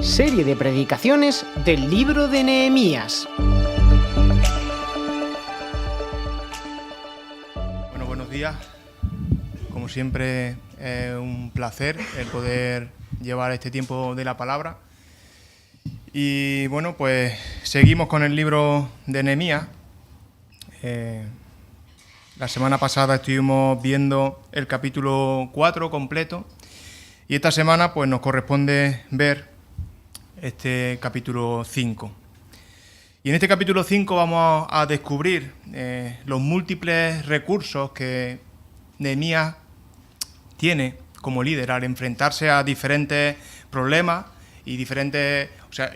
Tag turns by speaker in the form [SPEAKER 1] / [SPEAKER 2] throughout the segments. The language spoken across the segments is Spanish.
[SPEAKER 1] Serie de predicaciones del libro de Nehemías.
[SPEAKER 2] Bueno, buenos días. Como siempre, es un placer el poder llevar este tiempo de la palabra. Y bueno, pues seguimos con el libro de Nehemías. La semana pasada estuvimos viendo el capítulo 4 completo y esta semana pues nos corresponde ver este capítulo 5. Y en este capítulo 5 vamos a descubrir los múltiples recursos que Nehemías tiene como líder al enfrentarse a diferentes problemas y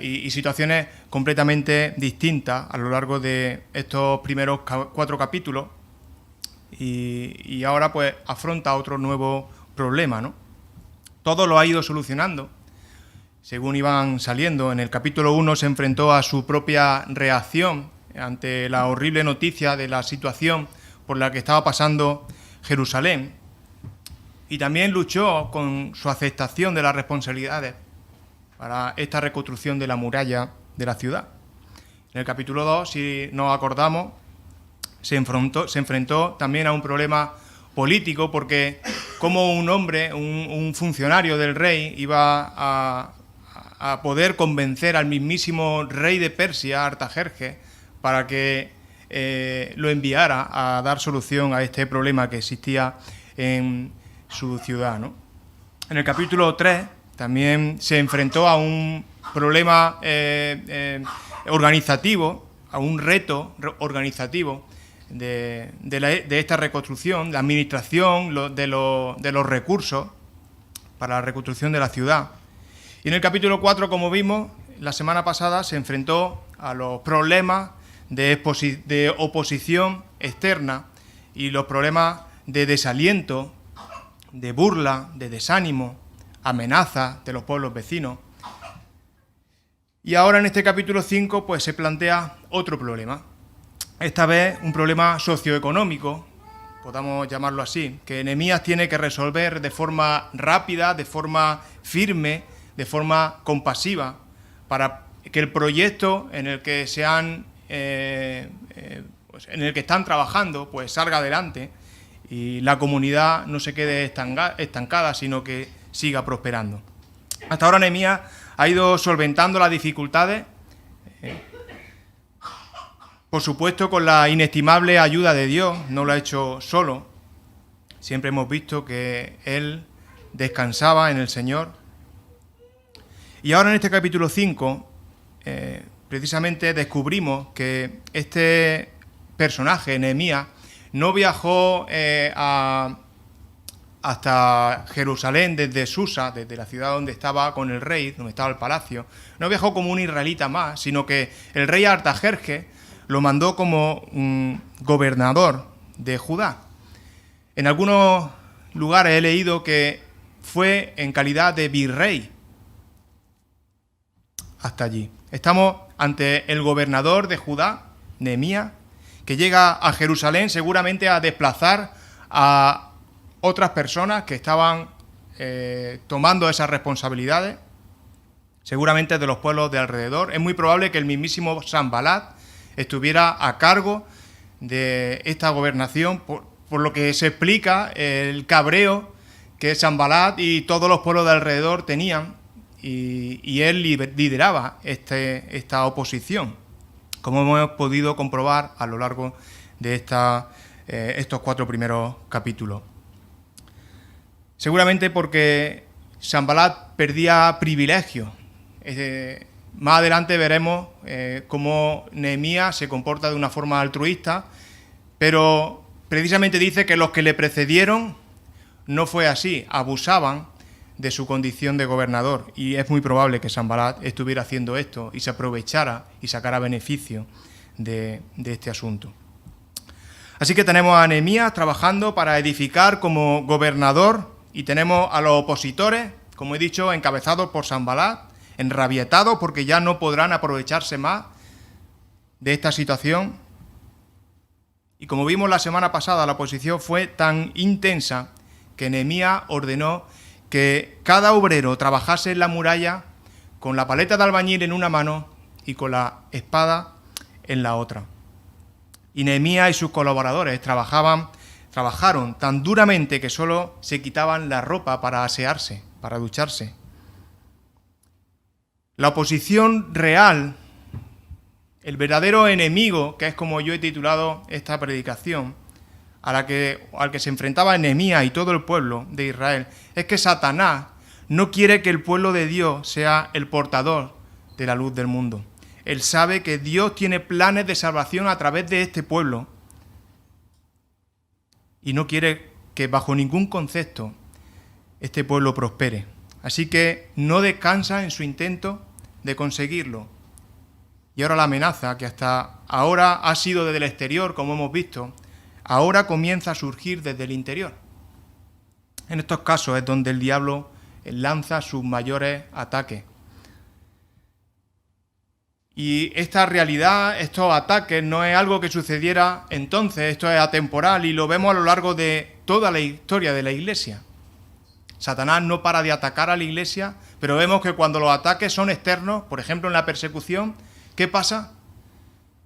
[SPEAKER 2] y situaciones completamente distintas a lo largo de estos primeros 4 capítulos. Y ahora pues afronta otro nuevo problema, ¿no? Todo lo ha ido solucionando según iban saliendo. En el capítulo 1 se enfrentó a su propia reacción ante la horrible noticia de la situación por la que estaba pasando Jerusalén, y también luchó con su aceptación de las responsabilidades para esta reconstrucción de la muralla de la ciudad. En el capítulo 2, si nos acordamos, se enfrentó también a un problema político, porque como un hombre, un funcionario del rey, iba a poder convencer al mismísimo rey de Persia, Artajerjes, para que lo enviara a dar solución a este problema que existía en su ciudad, ¿no? En el capítulo 3 también se enfrentó a un problema organizativo, a un reto organizativo de esta reconstrucción, la administración de los recursos para la reconstrucción de la ciudad. Y en el capítulo 4, como vimos la semana pasada, se enfrentó a los problemas de oposición externa y los problemas de desaliento, de burla, de desánimo, amenazas de los pueblos vecinos. Y ahora en este capítulo 5 pues se plantea otro problema. Esta vez un problema socioeconómico, podamos llamarlo así, que Nehemías tiene que resolver de forma rápida, de forma firme, de forma compasiva, para que el proyecto en el que en el que están trabajando pues salga adelante y la comunidad no se quede estancada, sino que siga prosperando. Hasta ahora Nehemías ha ido solventando las dificultades, por supuesto con la inestimable ayuda de Dios. No lo ha hecho solo. Siempre hemos visto que él descansaba en el Señor. Y ahora en este capítulo 5, precisamente descubrimos que este personaje, Nehemías, no viajó hasta Jerusalén desde Susa, desde la ciudad donde estaba con el rey, donde estaba el palacio. No viajó como un israelita más, sino que el rey Artajerjes lo mandó como gobernador de Judá. En algunos lugares he leído que fue en calidad de virrey hasta allí. Estamos ante el gobernador de Judá, Nehemías, que llega a Jerusalén seguramente a desplazar a otras personas que estaban tomando esas responsabilidades, seguramente de los pueblos de alrededor. Es muy probable que el mismísimo Sanbalat estuviera a cargo de esta gobernación, por lo que se explica el cabreo que Sanbalat y todos los pueblos de alrededor tenían, y él lideraba esta oposición, como hemos podido comprobar a lo largo de estos 4 primeros capítulos. Seguramente porque Sanbalat perdía privilegios. Más adelante veremos cómo Nehemías se comporta de una forma altruista, pero precisamente dice que los que le precedieron no fue así, abusaban de su condición de gobernador, y es muy probable que Sanbalat estuviera haciendo esto y se aprovechara y sacara beneficio de este asunto. Así que tenemos a Nehemías trabajando para edificar como gobernador, y tenemos a los opositores, como he dicho, encabezados por Sanbalat, enrabietados porque ya no podrán aprovecharse más de esta situación. Y como vimos la semana pasada, la oposición fue tan intensa que Nehemías ordenó que cada obrero trabajase en la muralla con la paleta de albañil en una mano y con la espada en la otra. Y Nehemías y sus colaboradores trabajaron tan duramente que solo se quitaban la ropa para asearse, para ducharse. La oposición real, el verdadero enemigo, que es como yo he titulado esta predicación, al que se enfrentaba Nehemías y todo el pueblo de Israel, es que Satanás no quiere que el pueblo de Dios sea el portador de la luz del mundo. Él sabe que Dios tiene planes de salvación a través de este pueblo y no quiere que bajo ningún concepto este pueblo prospere. Así que no descansa en su intento de conseguirlo. Y ahora la amenaza, que hasta ahora ha sido desde el exterior, como hemos visto, ahora comienza a surgir desde el interior. En estos casos es donde el diablo lanza sus mayores ataques. Y esta realidad, estos ataques, no es algo que sucediera entonces, esto es atemporal y lo vemos a lo largo de toda la historia de la Iglesia. Satanás no para de atacar a la Iglesia, pero vemos que cuando los ataques son externos, por ejemplo en la persecución, ¿qué pasa?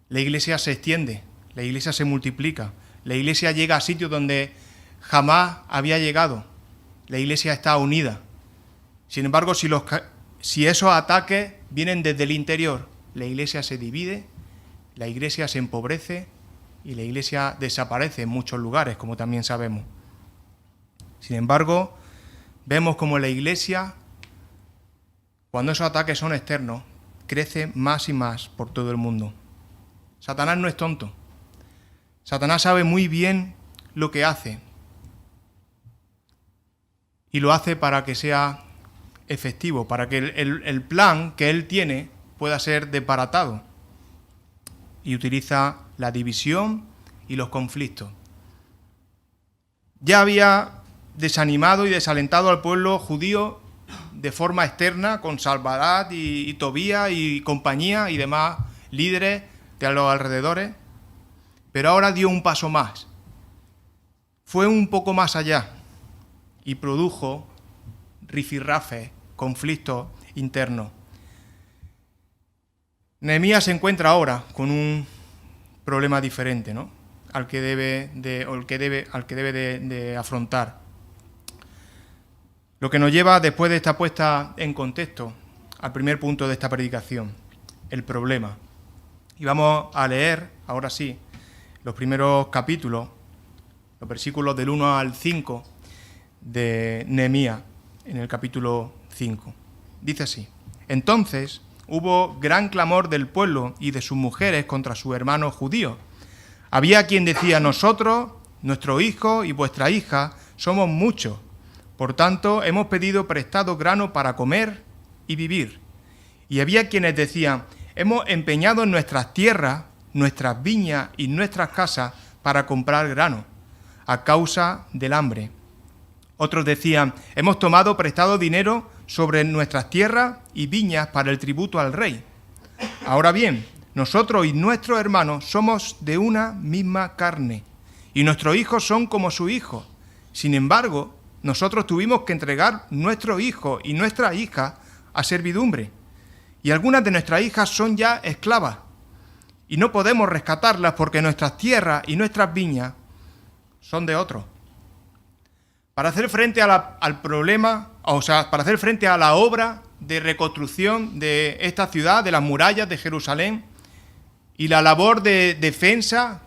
[SPEAKER 2] La Iglesia se extiende, la Iglesia se multiplica, la Iglesia llega a sitios donde jamás había llegado, la Iglesia está unida. Sin embargo, si esos ataques vienen desde el interior, la Iglesia se divide, la Iglesia se empobrece y la Iglesia desaparece en muchos lugares, como también sabemos. Sin embargo, vemos como la Iglesia, cuando esos ataques son externos, crece más y más por todo el mundo. Satanás no es tonto. Satanás sabe muy bien lo que hace y lo hace para que sea efectivo, para que el plan que él tiene pueda ser desbaratado, y utiliza la división y los conflictos. Ya había desanimado y desalentado al pueblo judío de forma externa con Sanbalat y Tobías y compañía y demás líderes de los alrededores, pero ahora dio un paso más. Fue un poco más allá y produjo rifirrafes, conflictos internos. Nehemías se encuentra ahora con un problema diferente, ¿no? al que debe de afrontar. Lo que nos lleva, después de esta puesta en contexto, al primer punto de esta predicación, el problema. Y vamos a leer, ahora sí, los primeros capítulos, los versículos del 1 al 5 de Nehemías, en el capítulo 5. Dice así: Entonces hubo gran clamor del pueblo y de sus mujeres contra sus hermanos judíos. Había quien decía: nosotros, nuestros hijos y vuestra hija, somos muchos. Por tanto, hemos pedido prestado grano para comer y vivir. Y había quienes decían: hemos empeñado en nuestras tierras, nuestras viñas y nuestras casas para comprar grano, a causa del hambre. Otros decían: hemos tomado prestado dinero sobre nuestras tierras y viñas para el tributo al rey. Ahora bien, nosotros y nuestros hermanos somos de una misma carne, y nuestros hijos son como sus hijos. Sin embargo, nosotros tuvimos que entregar nuestros hijos y nuestras hijas a servidumbre, y algunas de nuestras hijas son ya esclavas, y no podemos rescatarlas porque nuestras tierras y nuestras viñas son de otros. Para hacer frente al problema, para hacer frente a la obra de reconstrucción de esta ciudad, de las murallas de Jerusalén, y la labor de defensa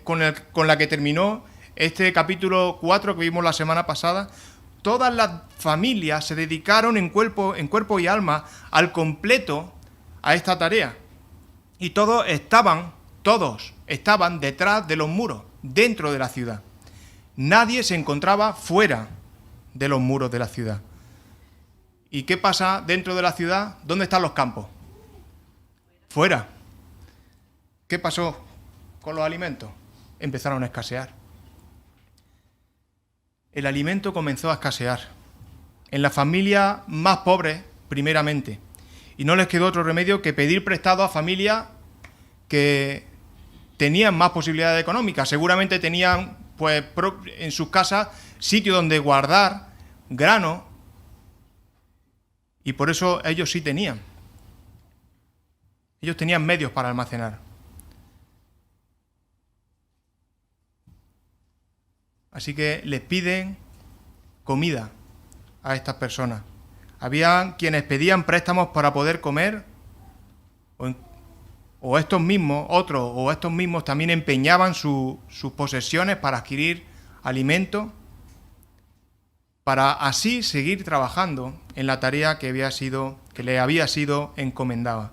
[SPEAKER 2] con la que terminó este capítulo 4 que vimos la semana pasada, todas las familias se dedicaron en cuerpo y alma al completo a esta tarea. Y todos estaban detrás de los muros, dentro de la ciudad. Nadie se encontraba fuera de los muros de la ciudad. ¿Y qué pasa dentro de la ciudad? ¿Dónde están los campos? Fuera. ¿Qué pasó con los alimentos? Empezaron a escasear. El alimento comenzó a escasear. En las familias más pobres, primeramente. Y no les quedó otro remedio que pedir prestado a familias que tenían más posibilidades económicas. Seguramente tenían en sus casas sitio donde guardar grano Y por eso ellos sí tenían. Ellos tenían medios para almacenar. Así que les piden comida a estas personas. Había quienes pedían préstamos para poder comer, o estos mismos, otros, o estos mismos también empeñaban sus posesiones para adquirir alimento, para así seguir trabajando en la tarea que le había sido encomendada,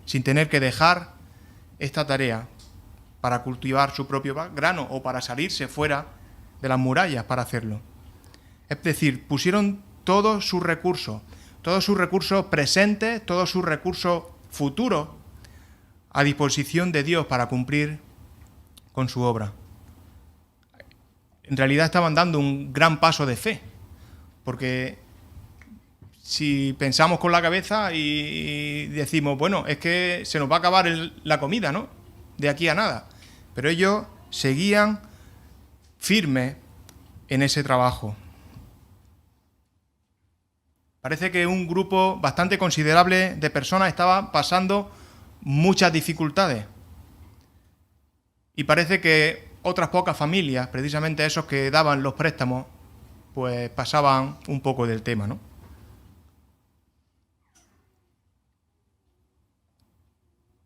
[SPEAKER 2] sin tener que dejar esta tarea para cultivar su propio grano o para salirse fuera de las murallas para hacerlo. Es decir, pusieron todos sus recursos presentes, todos sus recursos futuros a disposición de Dios para cumplir con su obra. En realidad estaban dando un gran paso de fe, porque si pensamos con la cabeza y decimos, bueno, es que se nos va a acabar la comida, ¿no?, de aquí a nada. Pero ellos seguían firmes en ese trabajo. Parece que un grupo bastante considerable de personas estaba pasando muchas dificultades. Y parece que otras pocas familias, precisamente esos que daban los préstamos, pues pasaban un poco del tema, ¿no?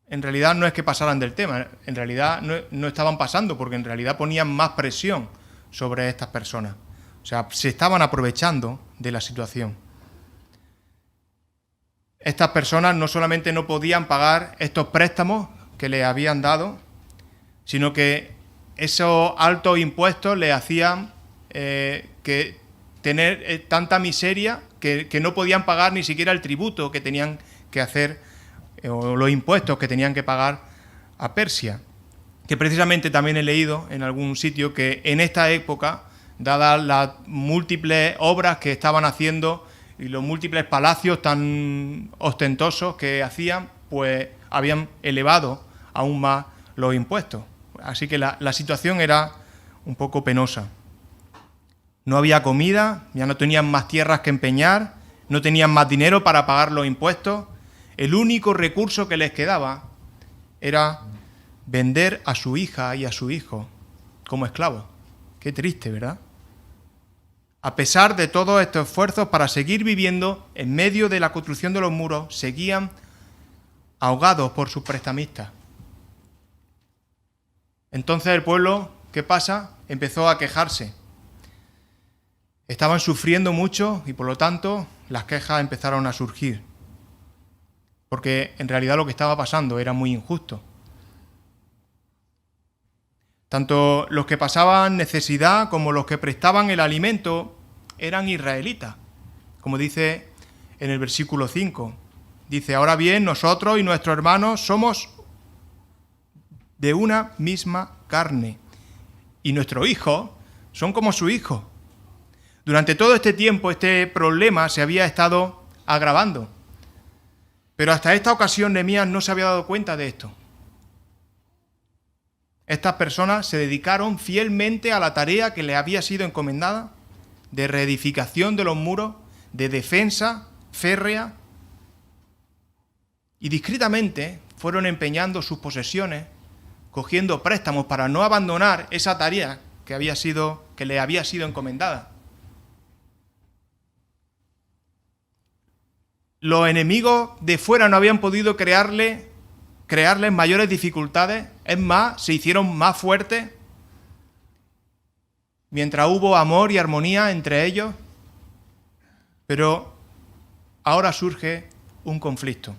[SPEAKER 2] En realidad no es que pasaran del tema, en realidad no estaban pasando, porque en realidad ponían más presión sobre estas personas. O sea, se estaban aprovechando de la situación. Estas personas no solamente no podían pagar estos préstamos que les habían dado, sino que esos altos impuestos les hacían que tener tanta miseria que no podían pagar ni siquiera el tributo que tenían que hacer o los impuestos que tenían que pagar a Persia. Que precisamente también he leído en algún sitio que en esta época, dadas las múltiples obras que estaban haciendo y los múltiples palacios tan ostentosos que hacían, pues habían elevado aún más los impuestos. Así que la situación era un poco penosa. No había comida, ya no tenían más tierras que empeñar, no tenían más dinero para pagar los impuestos. El único recurso que les quedaba era vender a su hija y a su hijo como esclavos. Qué triste, ¿verdad? A pesar de todos estos esfuerzos para seguir viviendo en medio de la construcción de los muros, seguían ahogados por sus prestamistas. Entonces el pueblo, ¿qué pasa? Empezó a quejarse. Estaban sufriendo mucho y por lo tanto las quejas empezaron a surgir. Porque en realidad lo que estaba pasando era muy injusto. Tanto los que pasaban necesidad como los que prestaban el alimento eran israelitas. Como dice en el versículo 5. Dice, ahora bien, nosotros y nuestros hermanos somos de una misma carne. Y nuestros hijos son como su hijo. Durante todo este tiempo este problema se había estado agravando. Pero hasta esta ocasión Nehemías no se había dado cuenta de esto. Estas personas se dedicaron fielmente a la tarea que les había sido encomendada, de reedificación de los muros, de defensa férrea, y discretamente fueron empeñando sus posesiones, cogiendo préstamos para no abandonar esa tarea que les había sido encomendada. Los enemigos de fuera no habían podido crearles mayores dificultades, es más, se hicieron más fuertes, mientras hubo amor y armonía entre ellos, pero ahora surge un conflicto.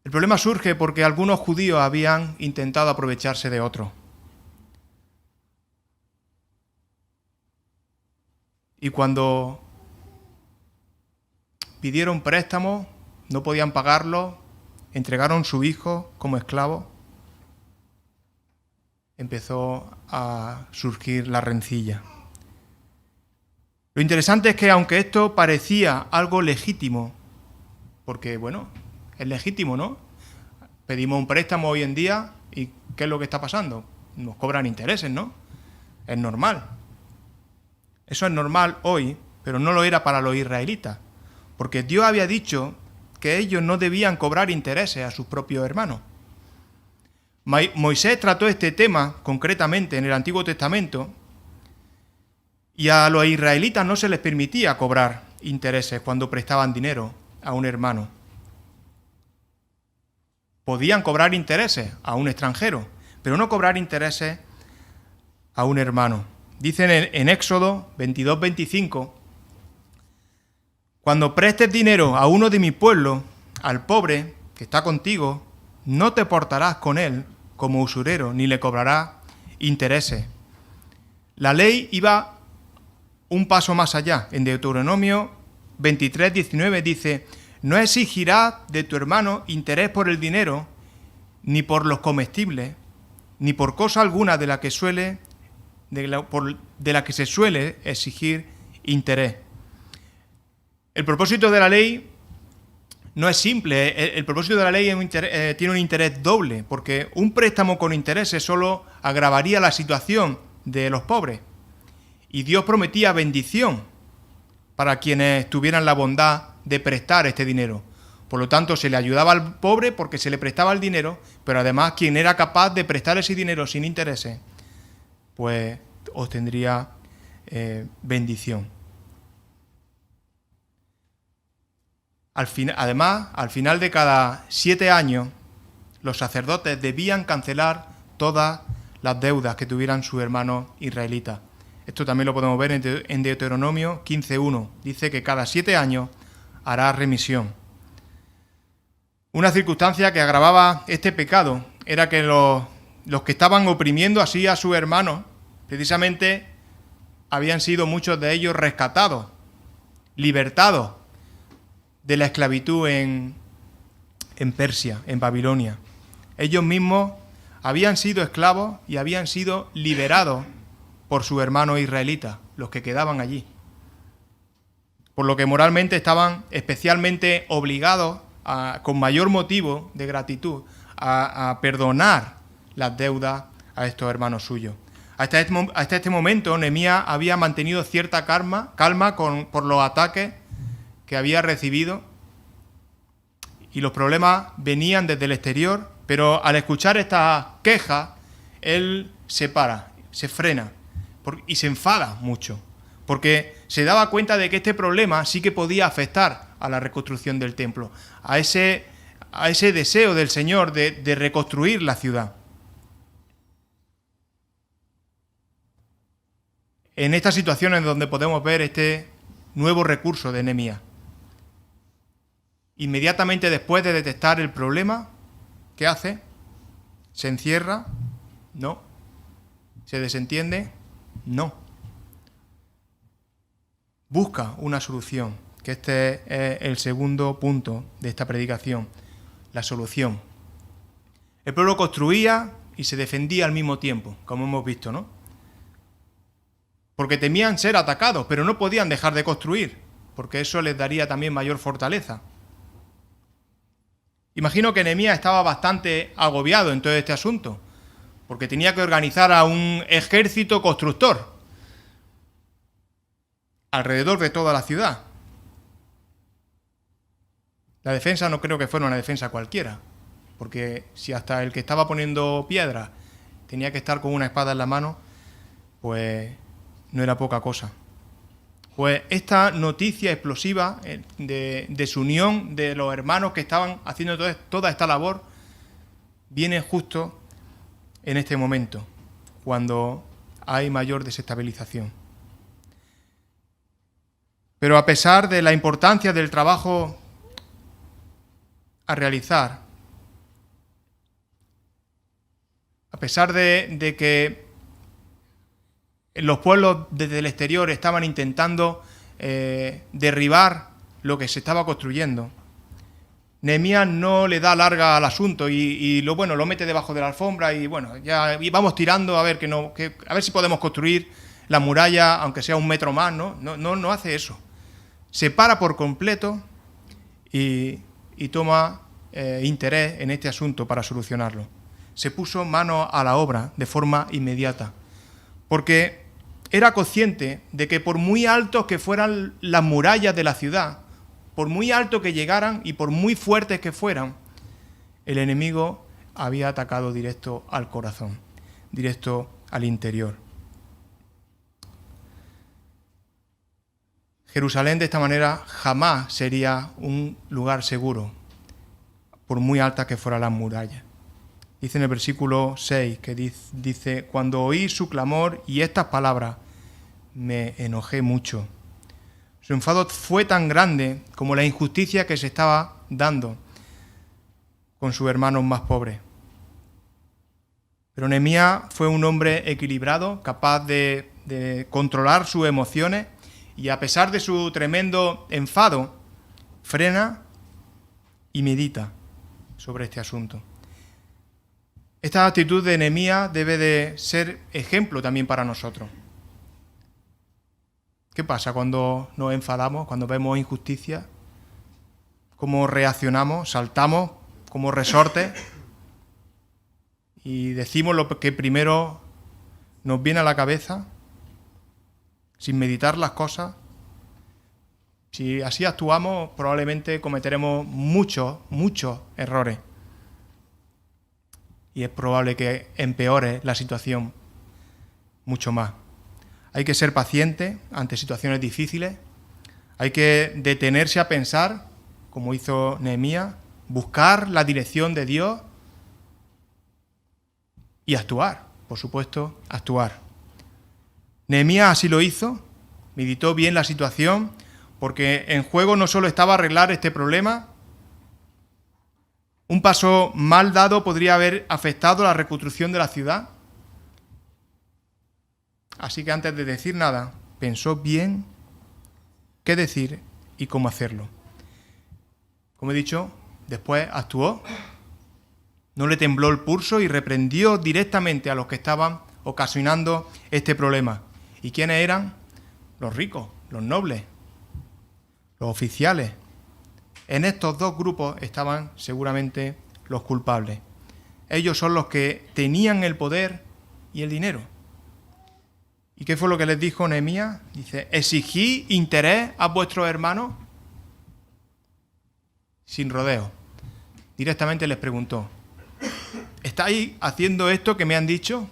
[SPEAKER 2] El problema surge porque algunos judíos habían intentado aprovecharse de otros. Y cuando pidieron préstamos, no podían pagarlo, entregaron su hijo como esclavo, empezó a surgir la rencilla. Lo interesante es que aunque esto parecía algo legítimo, porque bueno, es legítimo, ¿no? Pedimos un préstamo hoy en día y ¿qué es lo que está pasando? Nos cobran intereses, ¿no? Es normal. Eso es normal hoy, pero no lo era para los israelitas, porque Dios había dicho que ellos no debían cobrar intereses a sus propios hermanos. Moisés trató este tema concretamente en el Antiguo Testamento y a los israelitas no se les permitía cobrar intereses cuando prestaban dinero a un hermano. Podían cobrar intereses a un extranjero, pero no cobrar intereses a un hermano. Dicen en Éxodo 22:25, cuando prestes dinero a uno de mi pueblo, al pobre que está contigo, no te portarás con él como usurero, ni le cobrarás intereses. La ley iba un paso más allá. En Deuteronomio 23:19 dice, no exigirás de tu hermano interés por el dinero, ni por los comestibles, ni por cosa alguna de la que se suele exigir interés. El propósito de la ley no es simple, el propósito de la ley tiene un interés doble, porque un préstamo con intereses solo agravaría la situación de los pobres. Y Dios prometía bendición para quienes tuvieran la bondad de prestar este dinero. Por lo tanto, se le ayudaba al pobre porque se le prestaba el dinero, pero además quien era capaz de prestar ese dinero sin intereses, pues obtendría bendición. Además, al final de cada 7 años, los sacerdotes debían cancelar todas las deudas que tuvieran sus hermanos israelitas. Esto también lo podemos ver en Deuteronomio 15:1. Dice que cada 7 años hará remisión. Una circunstancia que agravaba este pecado era que los que estaban oprimiendo así a sus hermanos, precisamente habían sido muchos de ellos rescatados, libertados de la esclavitud en Persia, en Babilonia. Ellos mismos habían sido esclavos y habían sido liberados por sus hermanos israelitas, los que quedaban allí. Por lo que moralmente estaban especialmente obligados, con mayor motivo de gratitud, a perdonar las deudas a estos hermanos suyos. Hasta este momento, Nehemías había mantenido cierta calma por los ataques que había recibido, y los problemas venían desde el exterior, pero al escuchar estas quejas, él se para, se frena y se enfada mucho, porque se daba cuenta de que este problema sí que podía afectar a la reconstrucción del templo, a ese deseo del Señor de reconstruir la ciudad. En estas situaciones es donde podemos ver este nuevo recurso de Nehemías. Inmediatamente después de detectar el problema, ¿qué hace? ¿Se encierra? No. ¿Se desentiende? No. Busca una solución, que este es el segundo punto de esta predicación, la solución. El pueblo construía y se defendía al mismo tiempo, como hemos visto, ¿no? Porque temían ser atacados, pero no podían dejar de construir, porque eso les daría también mayor fortaleza. Imagino que Nehemías estaba bastante agobiado en todo este asunto, porque tenía que organizar a un ejército constructor alrededor de toda la ciudad. La defensa no creo que fuera una defensa cualquiera, porque si hasta el que estaba poniendo piedras tenía que estar con una espada en la mano, pues no era poca cosa. Pues esta noticia explosiva de desunión de los hermanos que estaban haciendo toda esta labor viene justo en este momento, cuando hay mayor desestabilización. Pero a pesar de la importancia del trabajo a realizar, a pesar de que los pueblos desde el exterior estaban intentando derribar lo que se estaba construyendo, Nehemías no le da larga al asunto y lo mete debajo de la alfombra y vamos tirando a ver a ver si podemos construir la muralla, aunque sea 1 metro más, ¿no? No hace eso. Se para por completo y toma interés en este asunto para solucionarlo. Se puso mano a la obra de forma inmediata, porque era consciente de que por muy altos que fueran las murallas de la ciudad, por muy alto que llegaran y por muy fuertes que fueran, el enemigo había atacado directo al corazón, directo al interior. Jerusalén de esta manera jamás sería un lugar seguro, por muy altas que fueran las murallas. Dice en el versículo 6, que dice, cuando oí su clamor y estas palabras, me enojé mucho. Su enfado fue tan grande como la injusticia que se estaba dando con sus hermanos más pobres. Pero Nehemías fue un hombre equilibrado, capaz de controlar sus emociones y a pesar de su tremendo enfado, frena y medita sobre este asunto. Esta actitud de Nehemías debe de ser ejemplo también para nosotros. ¿Qué pasa cuando nos enfadamos, cuando vemos injusticia? ¿Cómo reaccionamos? ¿Saltamos como resortes? Y decimos lo que primero nos viene a la cabeza, sin meditar las cosas. Si así actuamos, probablemente cometeremos muchos errores. Y es probable que empeore la situación mucho más. Hay que ser paciente ante situaciones difíciles. Hay que detenerse a pensar, como hizo Nehemías, buscar la dirección de Dios y actuar, por supuesto, actuar. Nehemías así lo hizo, meditó bien la situación, porque en juego no solo estaba arreglar este problema. Un paso mal dado podría haber afectado la reconstrucción de la ciudad. Así que antes de decir nada, pensó bien qué decir y cómo hacerlo. Como he dicho, después actuó, no le tembló el pulso y reprendió directamente a los que estaban ocasionando este problema. ¿Y quiénes eran? Los ricos, los nobles, los oficiales. En estos dos grupos estaban seguramente los culpables. Ellos son los que tenían el poder y el dinero. ¿Y qué fue lo que les dijo Nehemías? Dice, ¿exigí interés a vuestros hermanos? Sin rodeo. Directamente les preguntó, ¿estáis haciendo esto que me han dicho?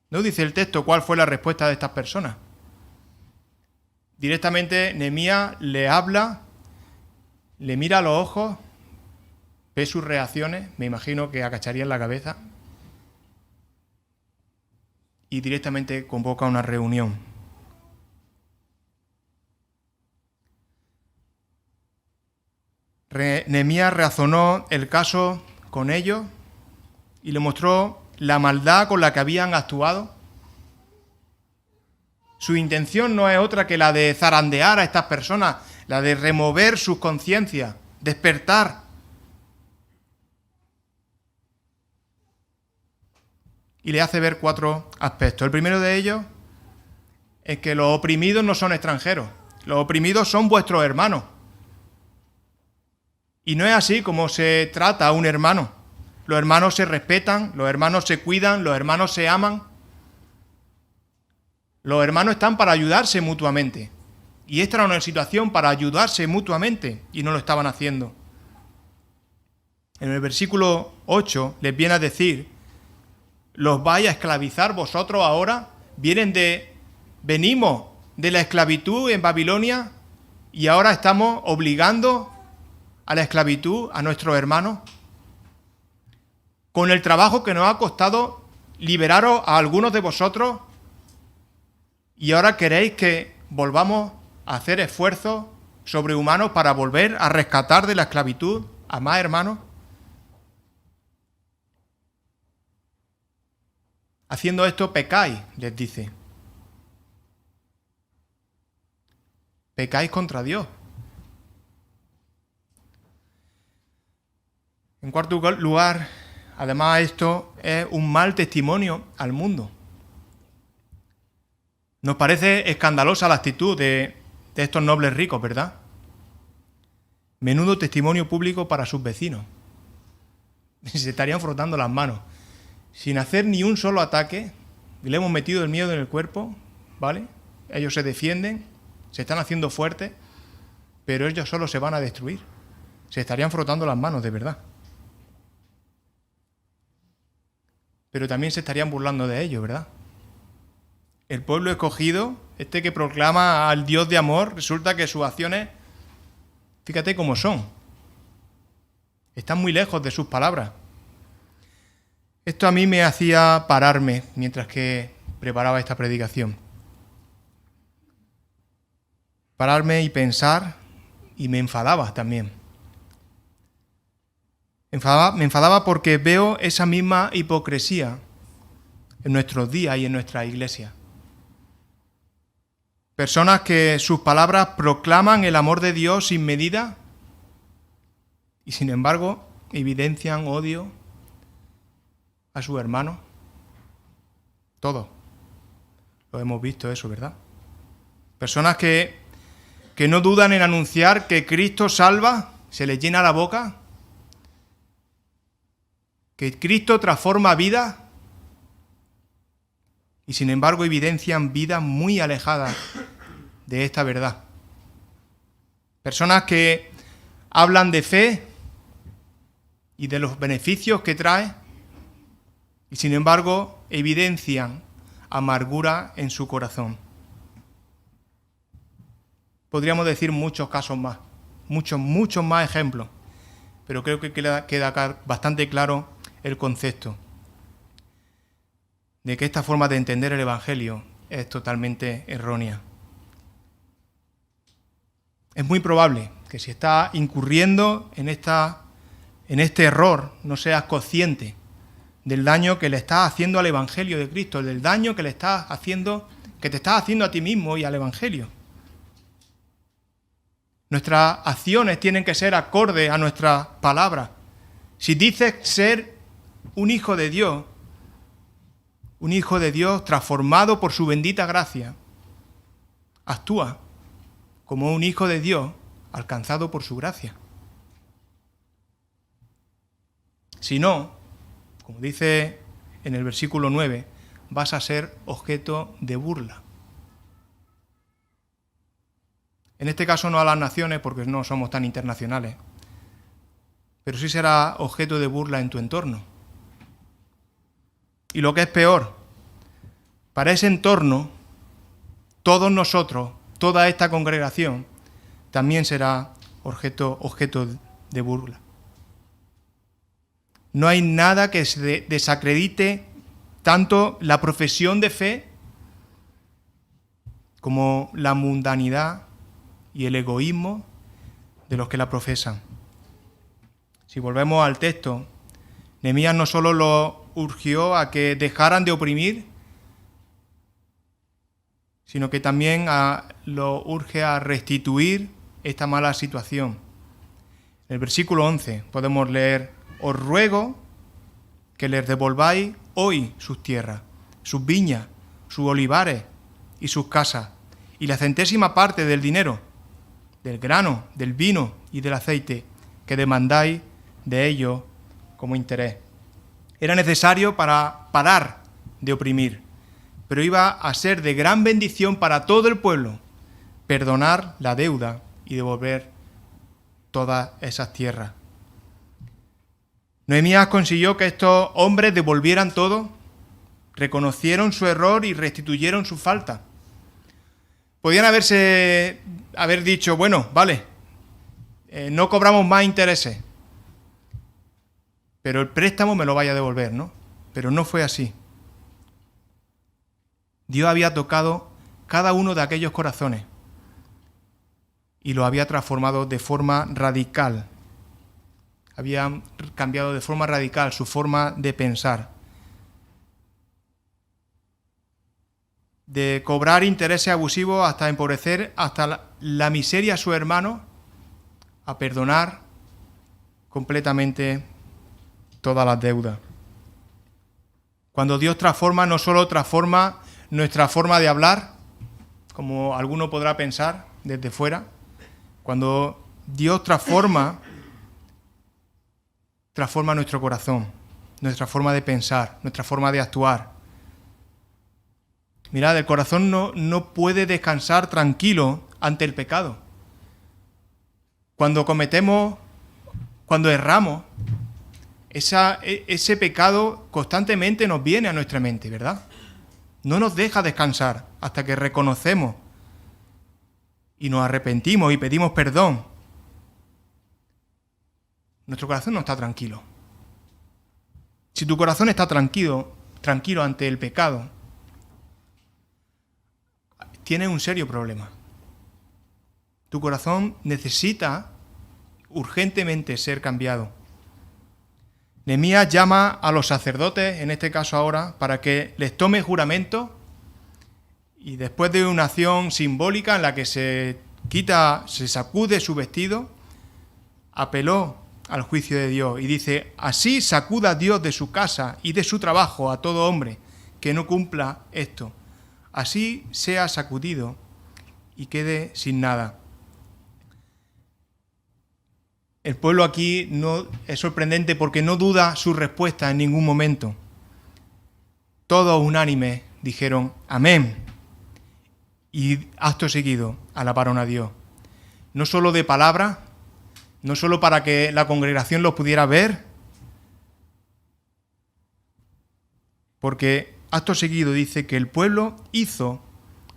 [SPEAKER 2] No dice el texto cuál fue la respuesta de estas personas. Directamente Nehemías le habla, le mira a los ojos, ve sus reacciones, me imagino que agacharían la cabeza, y directamente convoca una reunión. Nehemías razonó el caso con ellos y le mostró la maldad con la que habían actuado. Su intención no es otra que la de zarandear a estas personas, la de remover sus conciencias, despertar. Y le hace ver 4 aspectos. El primero de ellos es que los oprimidos no son extranjeros. Los oprimidos son vuestros hermanos. Y no es así como se trata a un hermano. Los hermanos se respetan, los hermanos se cuidan, los hermanos se aman. Los hermanos están para ayudarse mutuamente. Y esta era una situación para ayudarse mutuamente y no lo estaban haciendo. En el versículo 8 les viene a decir, ¿los vais a esclavizar vosotros ahora? Venimos de la esclavitud en Babilonia y ahora estamos obligando a la esclavitud a nuestros hermanos. Con el trabajo que nos ha costado liberaros a algunos de vosotros y ahora queréis que volvamos a hacer esfuerzos sobrehumanos para volver a rescatar de la esclavitud a más hermanos. Haciendo esto pecáis, les dice. Pecáis contra Dios. En cuarto lugar, además esto es un mal testimonio al mundo. Nos parece escandalosa la actitud de estos nobles ricos, ¿verdad? Menudo testimonio público para sus vecinos. Se estarían frotando las manos. Sin hacer ni un solo ataque, le hemos metido el miedo en el cuerpo, ¿vale? Ellos se defienden, se están haciendo fuertes, pero ellos solo se van a destruir. Se estarían frotando las manos, de verdad. Pero también se estarían burlando de ellos, ¿verdad? El pueblo escogido, este que proclama al Dios de amor, resulta que sus acciones, fíjate cómo son. Están muy lejos de sus palabras. Esto a mí me hacía pararme mientras que preparaba esta predicación. Pararme y pensar, y me enfadaba también. Me enfadaba porque veo esa misma hipocresía en nuestros días y en nuestra iglesia. Personas que sus palabras proclaman el amor de Dios sin medida y sin embargo evidencian odio a sus hermanos. Todos lo hemos visto eso, ¿verdad? Personas que no dudan en anunciar que Cristo salva, se les llena la boca, que Cristo transforma vidas y sin embargo evidencian vidas muy alejadas de esta verdad. Personas que hablan de fe y de los beneficios que trae y sin embargo evidencian amargura en su corazón. Podríamos decir muchos casos más, muchos más ejemplos, pero creo que queda bastante claro el concepto de que esta forma de entender el Evangelio es totalmente errónea. Es muy probable que si estás incurriendo en este error, no seas consciente del daño que le estás haciendo al Evangelio de Cristo, del daño que te estás haciendo a ti mismo y al Evangelio. Nuestras acciones tienen que ser acordes a nuestras palabras. Si dices ser un hijo de Dios transformado por su bendita gracia, actúa como un hijo de Dios alcanzado por su gracia. Si no, como dice en el versículo 9, vas a ser objeto de burla. En este caso no a las naciones, porque no somos tan internacionales, pero sí será objeto de burla en tu entorno. Y lo que es peor, para ese entorno, todos nosotros, toda esta congregación, también será objeto de burla. No hay nada que se desacredite tanto la profesión de fe como la mundanidad y el egoísmo de los que la profesan. Si volvemos al texto, Nehemías no solo lo urgió a que dejaran de oprimir, sino que también lo urge a restituir esta mala situación. En el versículo 11 podemos leer: os ruego que les devolváis hoy sus tierras, sus viñas, sus olivares y sus casas, y la centésima parte del dinero, del grano, del vino y del aceite que demandáis de ellos como interés. Era necesario para parar de oprimir, pero iba a ser de gran bendición para todo el pueblo perdonar la deuda y devolver todas esas tierras. Nehemías consiguió que estos hombres devolvieran todo, reconocieron su error y restituyeron su falta. Podían haber dicho, bueno, vale, no cobramos más intereses, pero el préstamo me lo vaya a devolver, ¿no? Pero no fue así. Dios había tocado cada uno de aquellos corazones y lo había transformado de forma radical. Habían cambiado de forma radical su forma de pensar. De cobrar intereses abusivos hasta empobrecer hasta la miseria a su hermano, a perdonar completamente todas las deudas. Cuando Dios transforma, no solo transforma nuestra forma de hablar, como alguno podrá pensar desde fuera. Cuando Dios transforma nuestro corazón, nuestra forma de pensar, nuestra forma de actuar. Mirad, el corazón no puede descansar tranquilo ante el pecado. Cuando erramos, ese pecado constantemente nos viene a nuestra mente, ¿verdad? No nos deja descansar hasta que reconocemos y nos arrepentimos y pedimos perdón. Nuestro corazón no está tranquilo. Si tu corazón está tranquilo ante el pecado, tienes un serio problema. Tu corazón necesita urgentemente ser cambiado. Nehemías llama a los sacerdotes, en este caso ahora, para que les tome juramento y después de una acción simbólica en la que se sacude su vestido, apeló al juicio de Dios y dice: así sacuda Dios de su casa y de su trabajo a todo hombre que no cumpla esto. Así sea sacudido y quede sin nada. El pueblo aquí no es sorprendente porque no duda su respuesta en ningún momento. Todos unánimes dijeron amén. Y acto seguido alabaron a Dios. No solo de palabra, no solo para que la congregación los pudiera ver, porque acto seguido dice que el pueblo hizo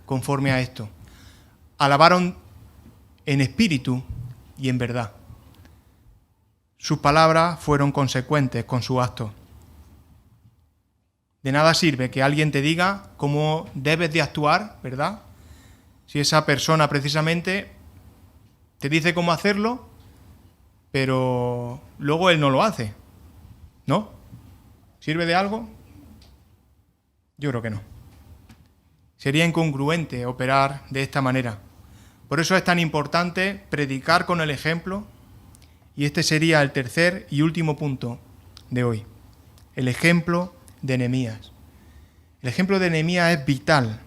[SPEAKER 2] conforme a esto. Alabaron en espíritu y en verdad. Sus palabras fueron consecuentes con sus actos. De nada sirve que alguien te diga cómo debes de actuar, ¿verdad? Si esa persona precisamente te dice cómo hacerlo, pero luego él no lo hace, ¿no? ¿Sirve de algo? Yo creo que no. Sería incongruente operar de esta manera. Por eso es tan importante predicar con el ejemplo. Y este sería el tercer y último punto de hoy. El ejemplo de Nehemías. El ejemplo de Nehemías es vital.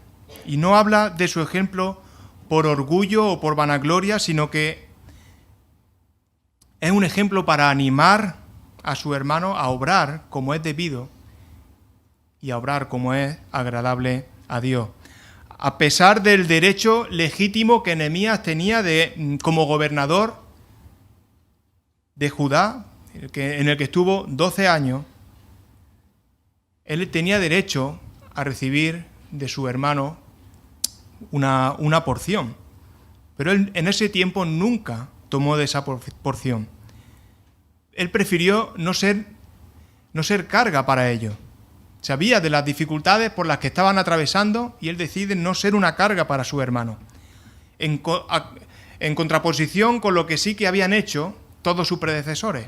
[SPEAKER 2] Y no habla de su ejemplo por orgullo o por vanagloria, sino que es un ejemplo para animar a su hermano a obrar como es debido y a obrar como es agradable a Dios. A pesar del derecho legítimo que Nehemías tenía como gobernador de Judá, en el que estuvo 12 años, él tenía derecho a recibir de su hermano una porción. Pero él en ese tiempo nunca tomó de esa porción. Él prefirió no ser carga para ellos. Sabía de las dificultades por las que estaban atravesando y él decide no ser una carga para su hermano. En contraposición con lo que sí que habían hecho todos sus predecesores,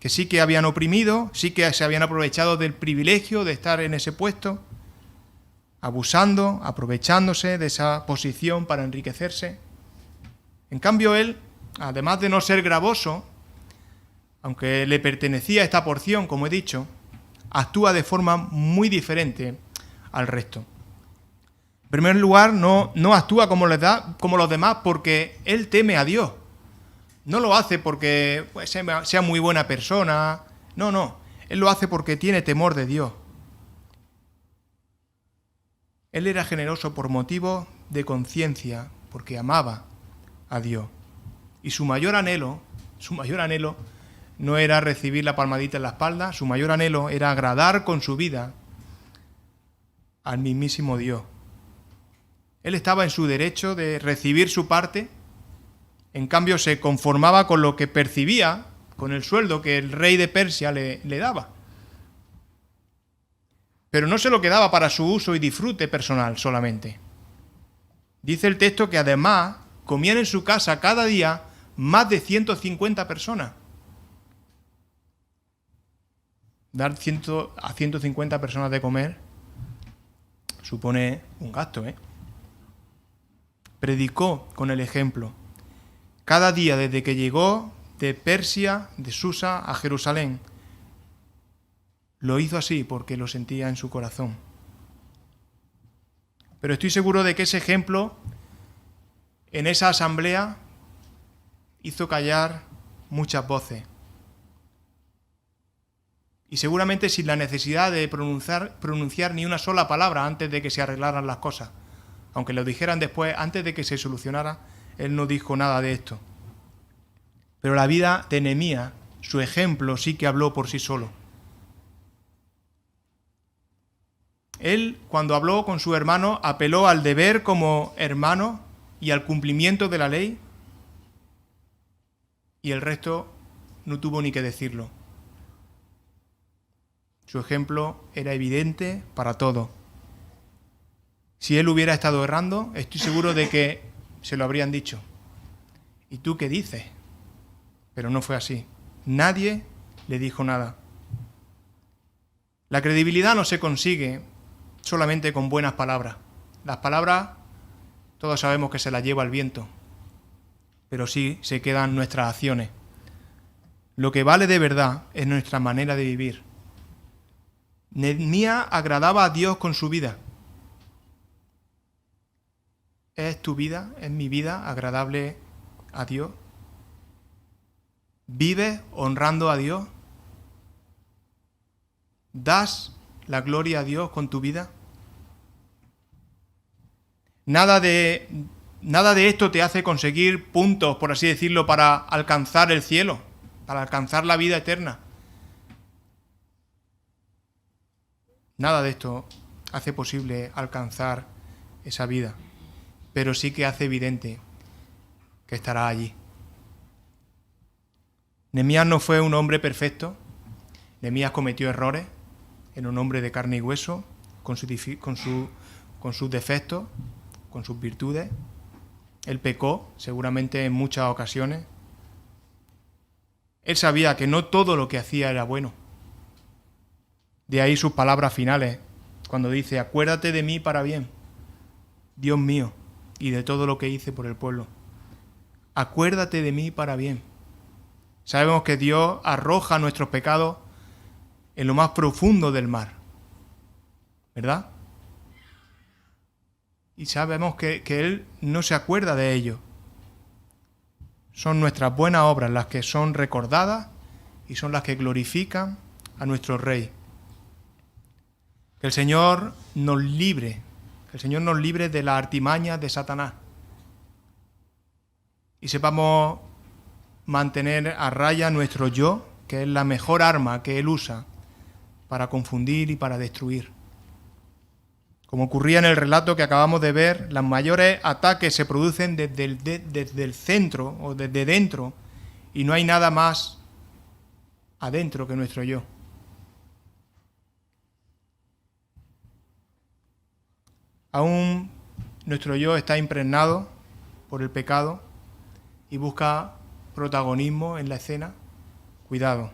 [SPEAKER 2] que sí que habían oprimido, sí que se habían aprovechado del privilegio de estar en ese puesto, abusando, aprovechándose de esa posición para enriquecerse. En cambio él, además de no ser gravoso, aunque le pertenecía esta porción, como he dicho, actúa de forma muy diferente al resto. En primer lugar, no actúa como los demás porque él teme a Dios. No lo hace porque sea muy buena persona. No. Él lo hace porque tiene temor de Dios. Él era generoso por motivos de conciencia, porque amaba a Dios. Y su mayor anhelo no era recibir la palmadita en la espalda, su mayor anhelo era agradar con su vida al mismísimo Dios. Él estaba en su derecho de recibir su parte. En cambio, se conformaba con lo que percibía, con el sueldo que el rey de Persia le daba. Pero no se lo quedaba para su uso y disfrute personal solamente. Dice el texto que además comían en su casa cada día más de 150 personas. Dar a 150 personas de comer supone un gasto, Predicó con el ejemplo. Cada día desde que llegó de Persia, de Susa, a Jerusalén, lo hizo así porque lo sentía en su corazón. Pero estoy seguro de que ese ejemplo, en esa asamblea, hizo callar muchas voces. Y seguramente sin la necesidad de pronunciar ni una sola palabra antes de que se arreglaran las cosas. Aunque lo dijeran después, antes de que se solucionara, él no dijo nada de esto. Pero la vida de Nehemías, su ejemplo, sí que habló por sí solo. Él, cuando habló con su hermano, apeló al deber como hermano y al cumplimiento de la ley, y el resto no tuvo ni que decirlo. Su ejemplo era evidente para todos. Si él hubiera estado errando, estoy seguro de que se lo habrían dicho. ¿Y tú qué dices? Pero no fue así. Nadie le dijo nada. La credibilidad no se consigue solamente con buenas palabras. Las palabras, todos sabemos que se las lleva el viento, pero sí se quedan nuestras acciones. Lo que vale de verdad es nuestra manera de vivir. Nehemías agradaba a Dios con su vida. ¿Es tu vida, es mi vida agradable a Dios? ¿Vives honrando a Dios? ¿Das la gloria a Dios con tu vida? Nada de esto te hace conseguir puntos, por así decirlo, para alcanzar el cielo, para alcanzar la vida eterna. Nada de esto hace posible alcanzar esa vida, pero sí que hace evidente que estará allí. Nehemías no fue un hombre perfecto. Nehemías cometió errores, era un hombre de carne y hueso, con sus defectos, con sus virtudes. Él pecó, seguramente en muchas ocasiones. Él sabía que no todo lo que hacía era bueno. De ahí sus palabras finales, cuando dice: acuérdate de mí para bien, Dios mío, y de todo lo que hice por el pueblo. Acuérdate de mí para bien. Sabemos que Dios arroja nuestros pecados en lo más profundo del mar, ¿verdad? Y sabemos que Él no se acuerda de ello. Son nuestras buenas obras las que son recordadas y son las que glorifican a nuestro Rey. Que el Señor nos libre, de la artimaña de Satanás y sepamos mantener a raya nuestro yo, que es la mejor arma que Él usa para confundir y para destruir. Como ocurría en el relato que acabamos de ver, los mayores ataques se producen desde el centro o desde dentro, y no hay nada más adentro que nuestro yo. Aún nuestro yo está impregnado por el pecado y busca protagonismo en la escena. Cuidado,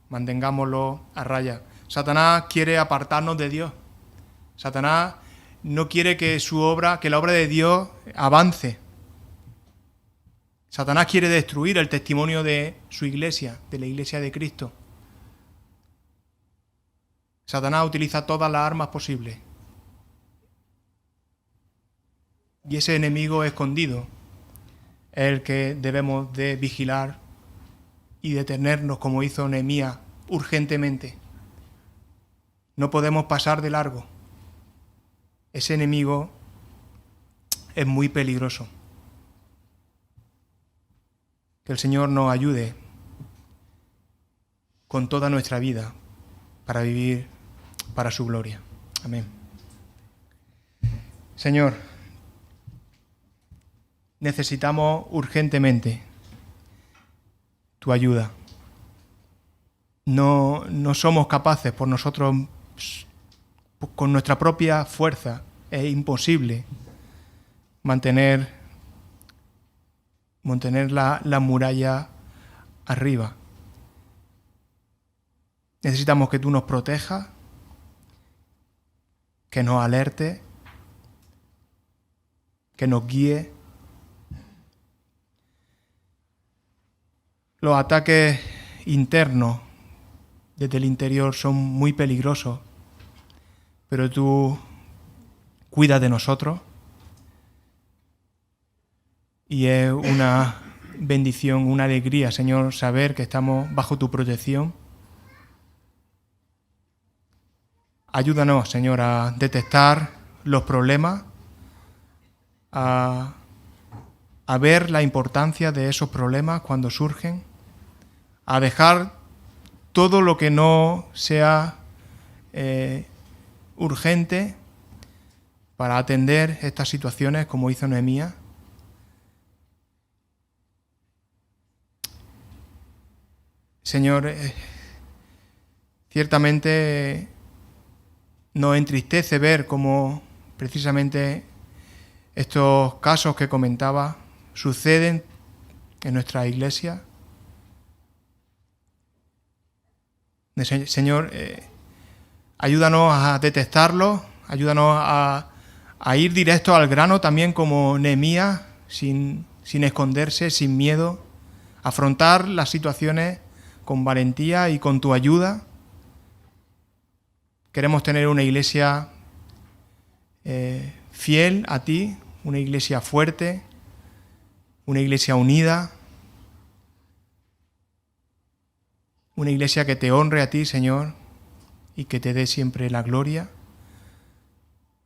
[SPEAKER 2] mantengámoslo a raya. Satanás quiere apartarnos de Dios. Satanás no quiere que la obra de Dios avance. Satanás quiere destruir el testimonio de su iglesia, de la iglesia de Cristo. Satanás utiliza todas las armas posibles. Y ese enemigo escondido es el que debemos de vigilar y detenernos, como hizo Nehemías, urgentemente. No podemos pasar de largo. Ese enemigo es muy peligroso. Que el Señor nos ayude con toda nuestra vida para vivir para su gloria. Amén. Señor, necesitamos urgentemente tu ayuda. No somos capaces por nosotros, con nuestra propia fuerza. Es imposible mantener la muralla arriba. Necesitamos que tú nos protejas, que nos alertes, que nos guíes. Los ataques internos desde el interior son muy peligrosos, pero tú cuidas de nosotros y es una bendición, una alegría, Señor, saber que estamos bajo tu protección. Ayúdanos, Señor, a detectar los problemas, a ver la importancia de esos problemas cuando surgen, a dejar todo lo que no sea urgente para atender estas situaciones como hizo Nehemías. Señor, ciertamente nos entristece ver cómo precisamente estos casos que comentaba suceden en nuestra iglesia. Señor, ayúdanos a detectarlos, ayúdanos a ir directo al grano también como Nehemías, sin esconderse, sin miedo, afrontar las situaciones con valentía y con tu ayuda. Queremos tener una iglesia fiel a ti, una iglesia fuerte, una iglesia unida, una iglesia que te honre a ti, Señor, y que te dé siempre la gloria.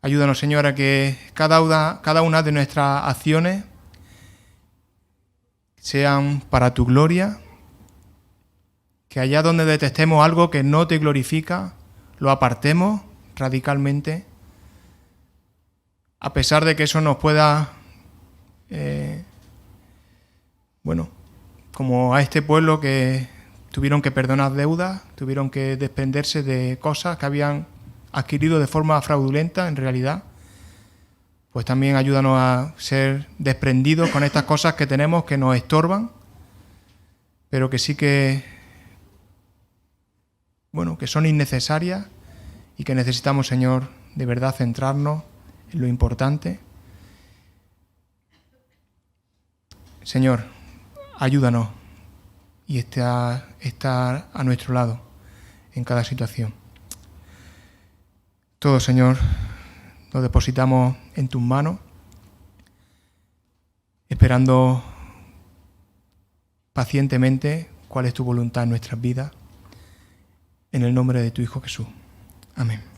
[SPEAKER 2] Ayúdanos, Señor, a que cada una de nuestras acciones sean para tu gloria, que allá donde detestemos algo que no te glorifica, lo apartemos radicalmente, a pesar de que eso nos pueda, como a este pueblo que tuvieron que perdonar deudas, tuvieron que desprenderse de cosas que habían adquirido de forma fraudulenta en realidad, pues también ayúdanos a ser desprendidos con estas cosas que tenemos que nos estorban, pero que sí que son innecesarias y que necesitamos, Señor, de verdad centrarnos en lo importante. Señor, ayúdanos y estar a nuestro lado en cada situación. Todo, Señor, lo depositamos en tus manos, esperando pacientemente cuál es tu voluntad en nuestras vidas. En el nombre de tu Hijo Jesús. Amén.